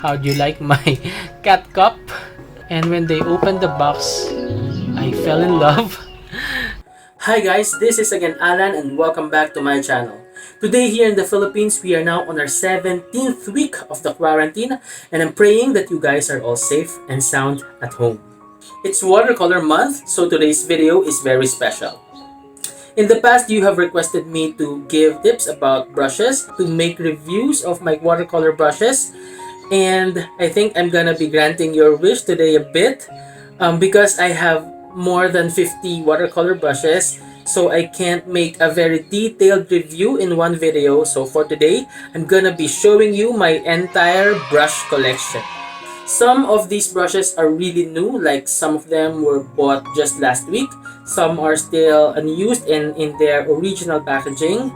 How do you like my cat cup? And when they opened the box, I fell in love. Hi guys, this is again Allan and welcome back to my channel. Today here in the Philippines, we are now on our 17th week of the quarantine and I'm praying that you guys are all safe and sound at home. It's watercolor month, so today's video is very special. In the past, you have requested me to give tips about brushes, to make reviews of my watercolor brushes, and I think I'm gonna be granting your wish today a bit because I have more than 50 watercolor brushes, so I can't make a very detailed review in one video. So for today, I'm gonna be showing you my entire brush collection. Some of these brushes are really new, like some of them were bought just last week. Some are still unused and in their original packaging.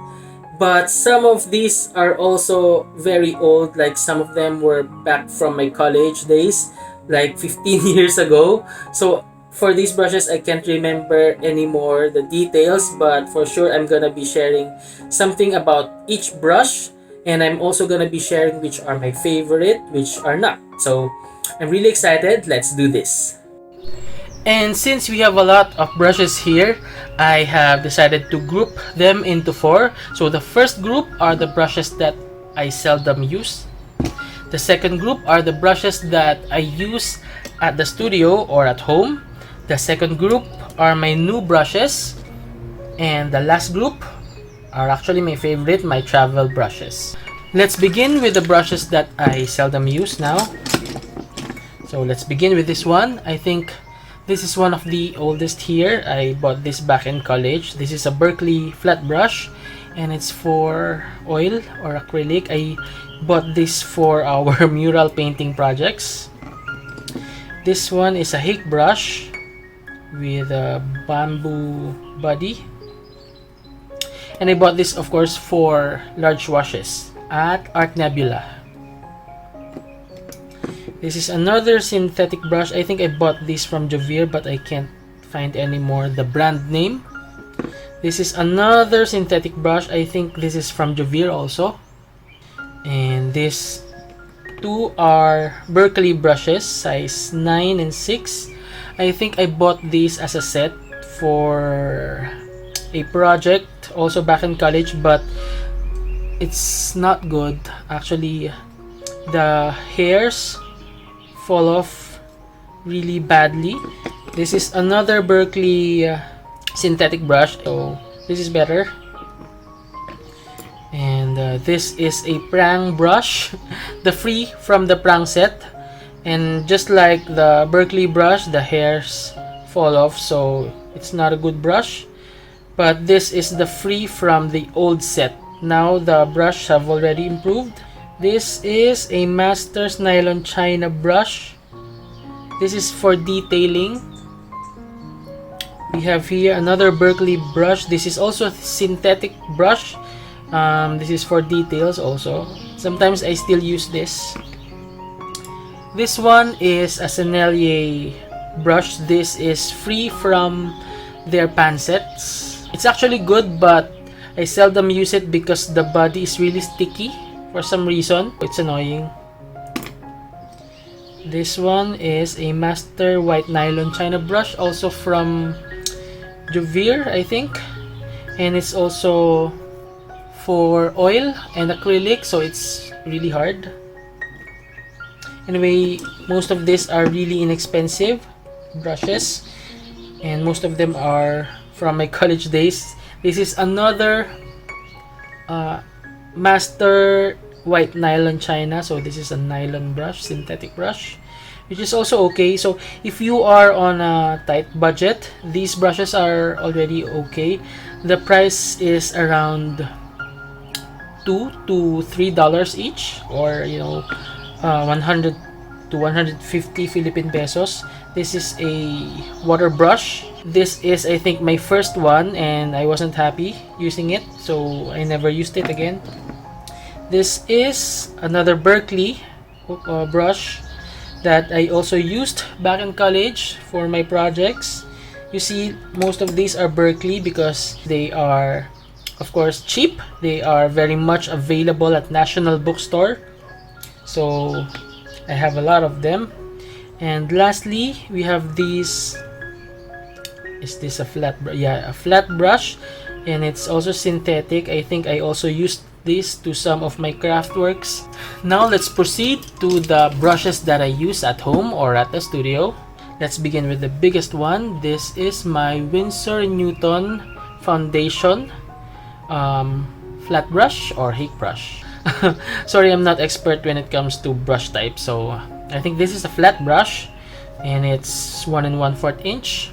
But some of these are also very old, like some of them were back from my college days, like 15 years ago. So for these brushes, I can't remember anymore the details, but for sure I'm gonna be sharing something about each brush. And I'm also gonna be sharing which are my favorite, which are not. So I'm really excited. Let's do this. And since we have a lot of brushes here, I have decided to group them into 4. So the first group are the brushes that I seldom use. The second group are the brushes that I use at the studio or at home. The second group are my new brushes. And the last group are actually my favorite, my travel brushes. Let's begin with the brushes that I seldom use now. So let's begin with this one. I think this is one of the oldest here. I bought this back in college. This is a Berkeley flat brush and it's for oil or acrylic. I bought this for our mural painting projects. This one is a Hake brush with a bamboo body. And I bought this, of course, for large washes at Art Nebula. This is another synthetic brush. I think I bought this from Javier, but I can't find anymore the brand name. This is another synthetic brush. I think this is from Javier also. And these two are Berkeley brushes, size 9 and 6. I think I bought these as a set for a project also back in college, but it's not good. Actually, the hairs fall off really badly. This is another Berkeley synthetic brush, so this is better. And this is a prang brush, the free from the prang set, and just like the Berkeley brush, the hairs fall off, so it's not a good brush. But this is the free from the old set. Now the brush have already improved. This is a Masters nylon china brush. This is for detailing. We have here another Berkeley brush. This is also a synthetic brush. This is for details also. Sometimes I still use this. This one is a Sennelier brush. This is free from their pan sets. It's actually good, but I seldom use it because the body is really sticky for some reason. It's annoying. This one is a Master white nylon china brush, also from Javier, I think. And it's also for oil and acrylic, so it's really hard. Anyway, most of these are really inexpensive brushes, and most of them are from my college days. This is another Master white nylon china, so this is a nylon brush, synthetic brush, which is also okay. So if you are on a tight budget, these brushes are already okay. The price is around $2 to $3 each, or 100 to 150 Philippine pesos. This is a water brush. This is, I think, my first one and I wasn't happy using it, so I never used it again. This is another Berkeley brush that I also used back in college for my projects. You see, most of these are Berkeley because they are, of course, cheap. They are very much available at National Bookstore. So I have a lot of them. And lastly, we have these. Is this a flat brush? Yeah, a flat brush, and it's also synthetic. I think I also used this to some of my craft works. Now let's proceed to the brushes that I use at home or at the studio. Let's begin with the biggest one. This is my Winsor Newton Foundation flat brush or Hake brush. Sorry, I'm not expert when it comes to brush type, so I think this is a flat brush, and it's 1 1/4 inch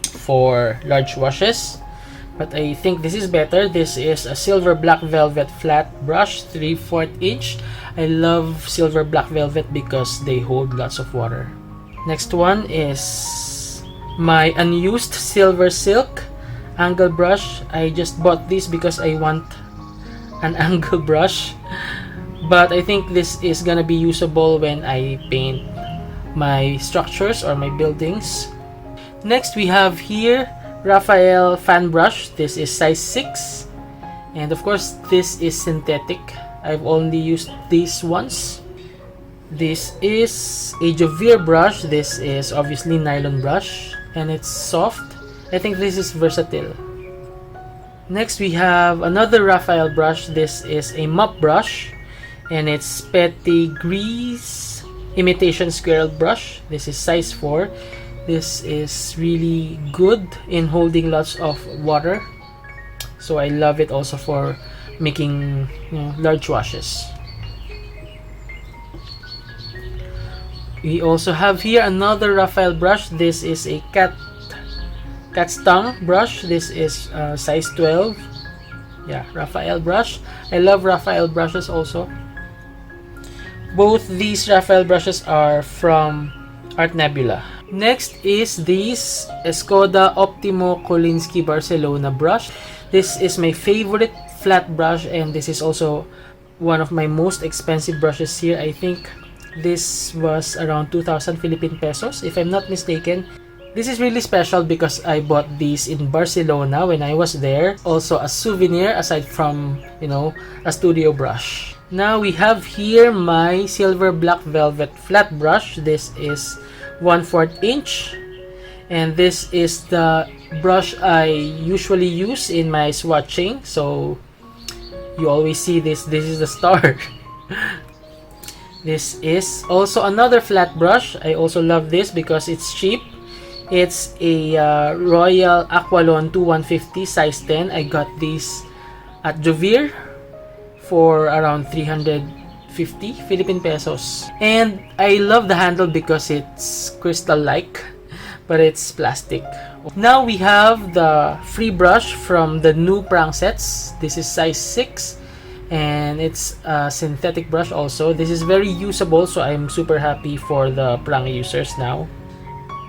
for large washes. But I think this is better. This is a silver black velvet flat brush, 3/4 inch. I love silver black velvet because they hold lots of water. Next one is my Unused silver silk angle brush. I just bought this because I want an angle brush, but I think this is gonna be usable when I paint my structures or my buildings. Next, we have here Raphael fan brush. This is size 6, and of course this is synthetic. I've only used this once. This is a Javier brush. This is obviously nylon brush, and it's soft. I think this is versatile. Next, we have another Raphael brush. This is a mop brush, and it's Pettigree's imitation squirrel brush. This is size 4. This is really good in holding lots of water, so I love it also for making large washes. We also have here another Raphael brush. This is a cat's tongue brush. This is size 12. Yeah, Raphael brush. I love Raphael brushes also. Both these Raphael brushes are from Art Nebula. Next is this Escoda Optimo Kolinsky Barcelona brush. This is my favorite flat brush, and this is also one of my most expensive brushes here. I think this was around 2,000 Philippine pesos if I'm not mistaken. This is really special because I bought these in Barcelona when I was there. Also a souvenir aside from, a studio brush. Now we have here my silver black velvet flat brush. This is 1/4 inch, and this is the brush I usually use in my swatching. So you always see this. This is the star. This is also another flat brush. I also love this because it's cheap. It's a Royal Aqualon 2150 size 10. I got this at Javier for around 350 Philippine pesos. And I love the handle because it's crystal-like, but it's plastic. Now we have the free brush from the new prang sets. This is size 6, and it's a synthetic brush also. This is very usable, so I'm super happy for the prang users now.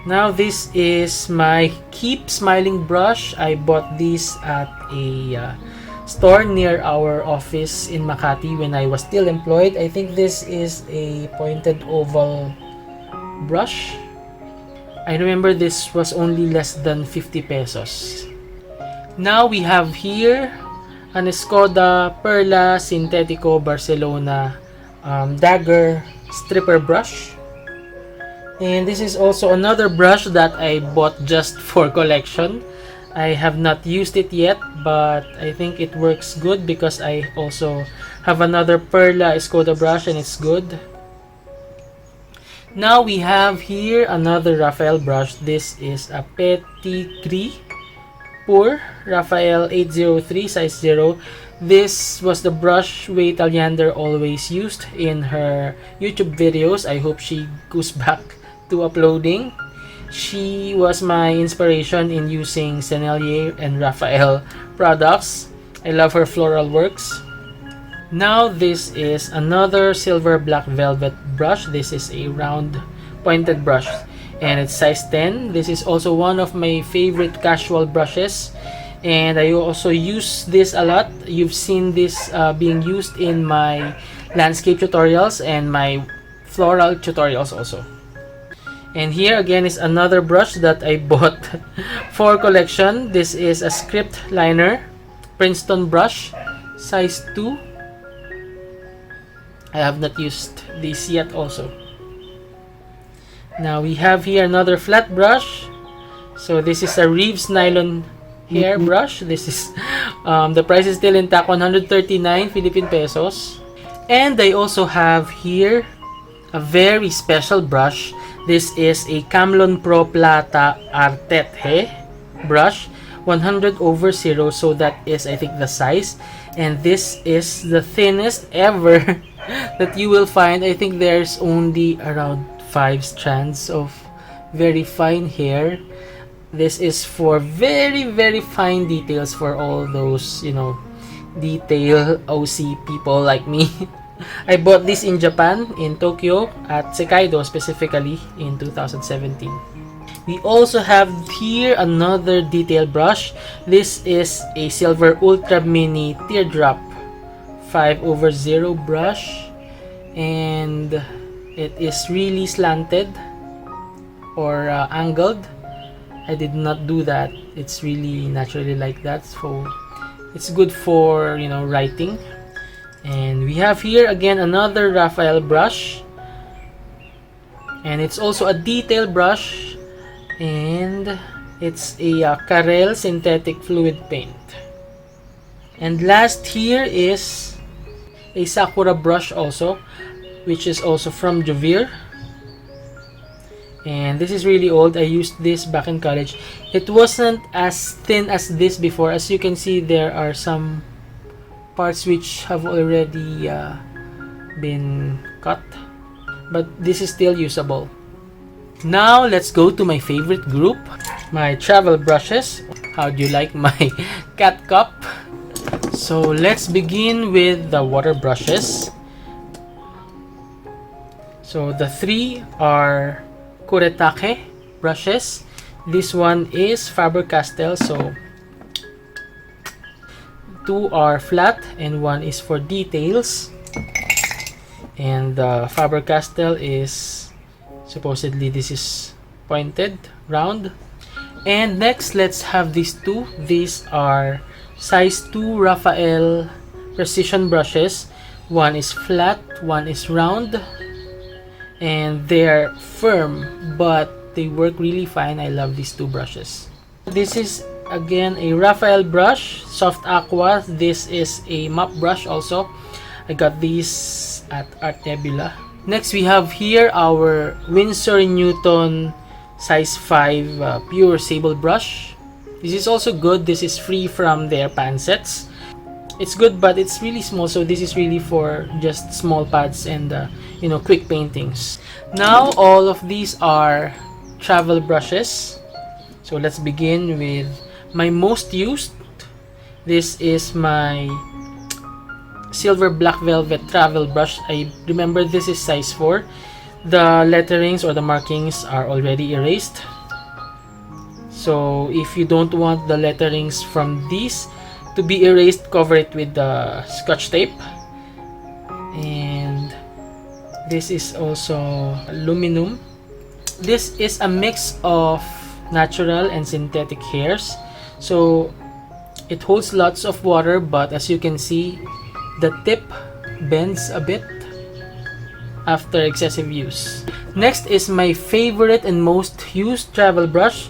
Now this is my Keep Smiling brush. I bought this at a store near our office in Makati when I was still employed. I think this is a pointed oval brush. I remember this was only less than 50 pesos. Now we have here an Escoda Perla Sintetico Barcelona dagger stripper brush. And this is also another brush that I bought just for collection. I have not used it yet, but I think it works good because I also have another Perla Escoda brush and it's good. Now we have here another Raphael brush. This is a Pettigrew Pour Raphael 803 size 0. This was the brush Wei Talyander always used in her YouTube videos. I hope she goes back to uploading. She was my inspiration in using Sennelier and Raphael products. I love her floral works. Now this is another silver black velvet brush. This is a round pointed brush and it's size 10. This is also one of my favorite casual brushes, and I also use this a lot. You've seen this being used in my landscape tutorials and my floral tutorials also. And here again is another brush that I bought for collection. This is a script liner Princeton brush size 2. I have not used this yet also. Now we have here another flat brush. So this is a Reeves nylon hair brush. This is the price is still intact, 139 Philippine pesos. And I also have here a very special brush. This is a Camlon Pro Plata Artethe brush, 100/0, so that is, I think, the size. And this is the thinnest ever that you will find. I think there's only around 5 strands of very fine hair. This is for very, very fine details, for all those, you know, detail OC people like me. I bought this in Japan, in Tokyo, at Sekaido specifically, in 2017. We also have here another detail brush. This is a silver ultra mini teardrop 5/0 brush, and it is really slanted or angled. I did not do that. It's really naturally like that, so it's good for, you know, writing. And we have here again another Raphael brush, and it's also a detail brush, and it's a Carrel synthetic fluid paint. And last here is a Sakura brush also, which is also from Jovir. And this is really old. I used this back in college. It wasn't as thin as this before. As you can see, there are some parts which have already been cut, but this is still usable. Now let's go to my favorite group, my travel brushes. How do you like my cat cup? So let's begin with the water brushes. So the 3 are Kuretake brushes. This one is Faber-Castell, so 2 are flat and 1 is for details. And Faber-Castell is supposedly, this is pointed, round. And next, let's have these 2. These are size 2 Raphael precision brushes. 1 is flat, 1 is round, and they're firm, but they work really fine. I love these 2 brushes. This is again a Raphael brush, soft aqua. This is a mop brush also. I got these at Art Nebula. Next, we have here our Winsor & Newton size 5 pure sable brush. This is also good. This is free from their pan sets. It's good, but it's really small, so this is really for just small pads and you know, quick paintings. Now all of these are travel brushes. So let's begin with my most used. This is my silver black velvet travel brush. I remember this is size 4. The letterings or the markings are already erased. So if you don't want the letterings from these to be erased, cover it with the scotch tape. And this is also aluminum. This is a mix of natural and synthetic hairs, so it holds lots of water, but as you can see, the tip bends a bit after excessive use. Next is my favorite and most used travel brush.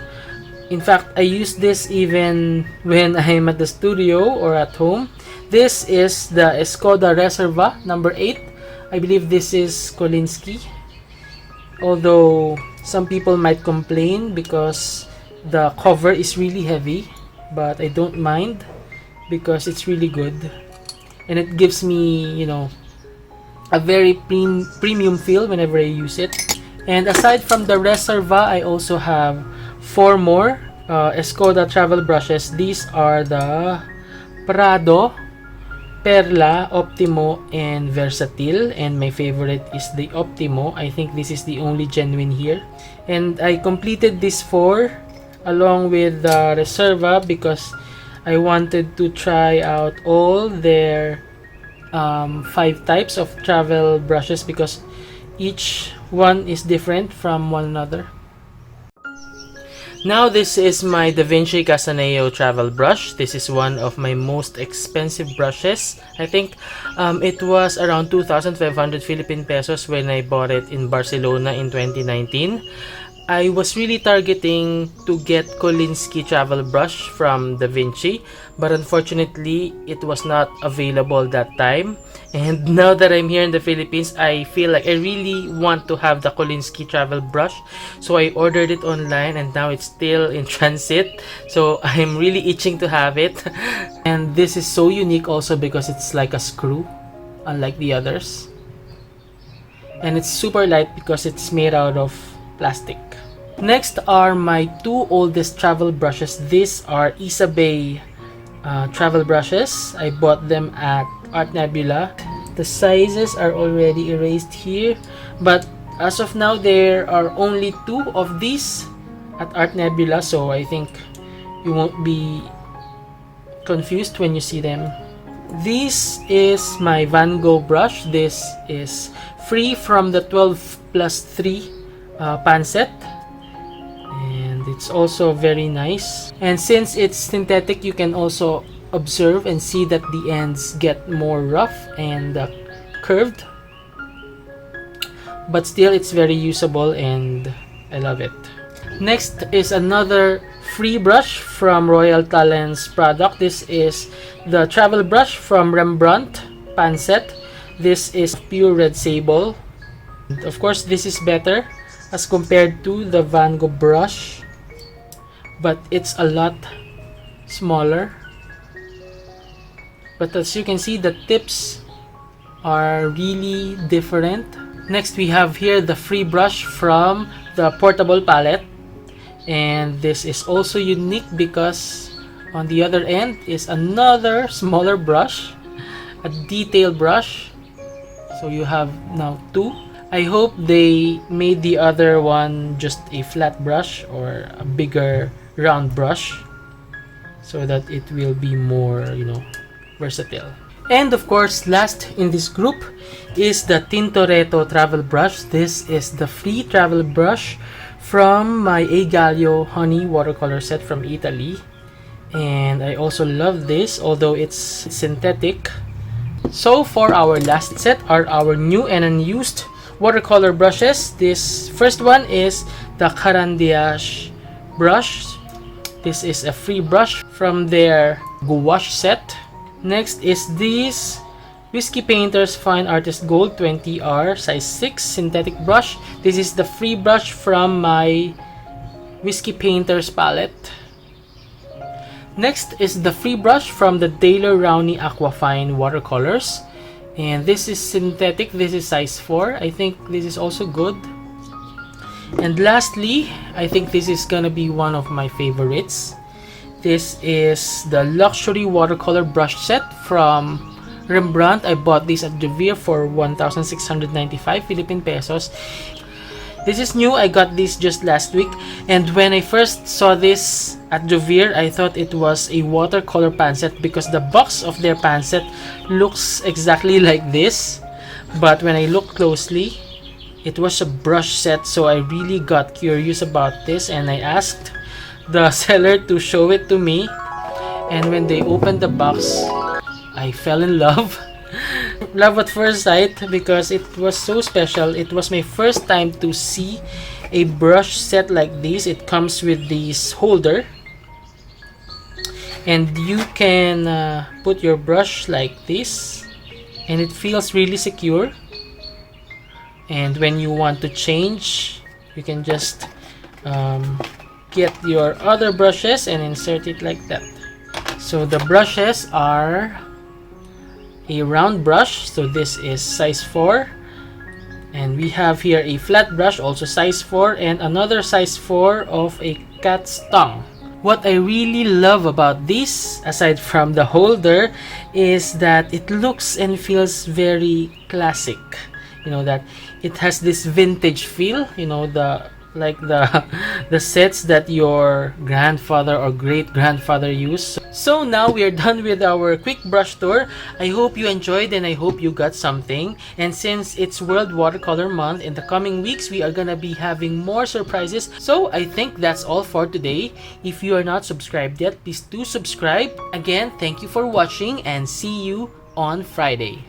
In fact, I use this even when I'm at the studio or at home. This is the Escoda Reserva number 8. I believe this is Kolinsky. Although some people might complain because the cover is really heavy, but I don't mind because it's really good. And it gives me, you know, a very premium feel whenever I use it. And aside from the Reserva, I also have 4 more Escoda travel brushes. These are the Prado, Perla, Optimo, and Versatile. And my favorite is the Optimo. I think this is the only genuine here. And I completed these 4 along with the Reserva because I wanted to try out all their 5 types of travel brushes because each one is different from one another. Now this is my Da Vinci Casaneo travel brush. This is one of my most expensive brushes. I think it was around 2,500 Philippine pesos when I bought it in Barcelona in 2019. I was really targeting to get Kolinsky travel brush from Da Vinci, but unfortunately it was not available that time. And now that I'm here in the Philippines, I feel like I really want to have the Kolinsky travel brush. So I ordered it online and now it's still in transit. So I'm really itching to have it. And this is so unique also because it's like a screw, unlike the others. And it's super light because it's made out of plastic. Next are my two oldest travel brushes. These are Isabey travel brushes. I bought them at Art Nebula. The sizes are already erased here, but as of now there are only two of these at Art Nebula, so I think you won't be confused when you see them. This is my Van Gogh brush. This is free from the 12+3 pan set, and it's also very nice. And since it's synthetic, you can also observe and see that the ends get more rough and curved, but still it's very usable and I love it. Next is another free brush from Royal Talens product. This is the travel brush from Rembrandt pan set. This is pure red sable. Of course, this is better as compared to the Van Gogh brush, but it's a lot smaller. But as you can see, the tips are really different. Next, we have here the free brush from the portable palette, and this is also unique because on the other end is another smaller brush, a detail brush. So you have now two. I hope they made the other one just a flat brush or a bigger round brush so that it will be more, versatile. And of course, last in this group is the Tintoretto travel brush. This is the free travel brush from my A Gallo Honey watercolor set from Italy, and I also love this, although it's synthetic. So for our last set are our new and unused watercolor brushes. This first one is the Carandiage brush. This is a free brush from their gouache set. Next is this Whiskey Painter's Fine Artist Gold 20R size 6 synthetic brush. This is the free brush from my Whiskey Painter's palette. Next is the free brush from the Daler Rowney Aquafine Watercolors. And this is synthetic. This is size 4. I think this is also good. And lastly, I think this is gonna be one of my favorites. This is the Luxury Watercolor Brush Set from Rembrandt. I bought this at Javier for 1,695 Philippine pesos. This is new. I got this just last week. And when I first saw this at Javier, I thought it was a watercolor pan set because the box of their pan set looks exactly like this. But when I looked closely, it was a brush set. So I really got curious about this and I asked the seller to show it to me, and when they opened the box, I fell in love. Love at first sight because it was so special. It was my first time to see a brush set like this. It comes with this holder and you can put your brush like this and it feels really secure, and when you want to change, you can just get your other brushes and insert it like that. So the brushes are a round brush, so this is size 4, and we have here a flat brush, also size 4, and another size 4 of a cat's tongue. What I really love about this, aside from the holder, is that it looks and feels very classic. That it has this vintage feel, the like the sets that your grandfather or great grandfather used. So now we are done with our quick brush tour. I hope you enjoyed and I hope you got something. And since it's World Watercolor Month, in the coming weeks we are gonna be having more surprises. So I think that's all for today. If you are not subscribed yet, please do subscribe. Again, thank you for watching and see you on Friday.